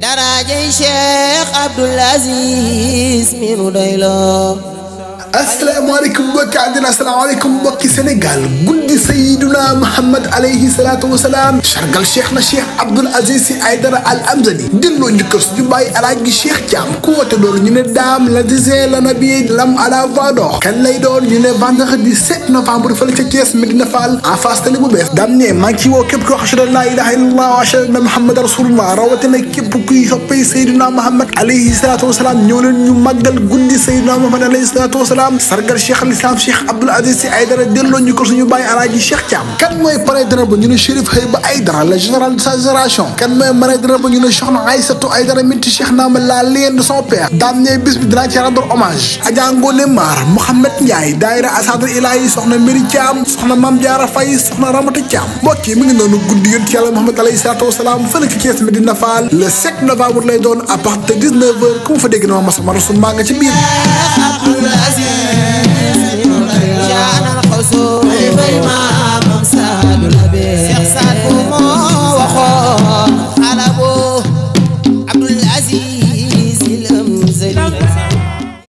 darajay Cheikh Abdoul Aziz mi nu doyloo. asalaamaaleykum mbokki àddina asalaamaaleykum mbokki Sénégal guddi Seydina Muhammad alayhi salaatu wa salaam sargal Cheikh na Cheikh Abdoul Aziz Sy Aïdara Al Amzali delloo njukkal suñu bàyyi alaaji Cheikh Thiam ku woote loolu ñu ne daam la disee la nabi lam ala vador kan lay doon ñu ne vendredi 7 novembre fële ca Thiès Medina Fall en face tali bu bees daam ne maa ngi ci woo képp koo ashhadu an laa ilaaha illallah wa ashhadu anna Muhammad rasulullah rawatina képp kuy soppay Seydina Muhammad alayhi salaatu wa salaam ñëw leen ñu màggal guddi Seydina Muhammad alayhi salaatu wa salaam sargal Cheikh al Islam Cheikh Abdoul Aziz Sy Aïdara delloo ñu ko suñu bàyyi alaaji Cheikh Thiam kan mooy parrain d'honneur ba ñu ne Chérif Haïba Aïdara le général de sa génération kan mooy marraine d'honneur ba ñu ne Soxna Aïssatou Aïdara minti Cheikh Naama la lien de son père daam ne bis bi dinaa ci rendre hommage Adja Ngone Mar Mouhamed Ndiaye daayira Asadul Ilahi soxna Mary Thiam soxna Mame Diarra Faye soxna Ramata Thiam mbokk yi mi ngi noonu guddi yonent Yàlla Muhammad alayhi salaatu wa salaam fële ci Thiès Medina Fall le 7 novembre lay doon à partir de 19h ku mu fa dégg na ma masama rasul maa nga ci biir Abdoul Aziz mi nu doyloo.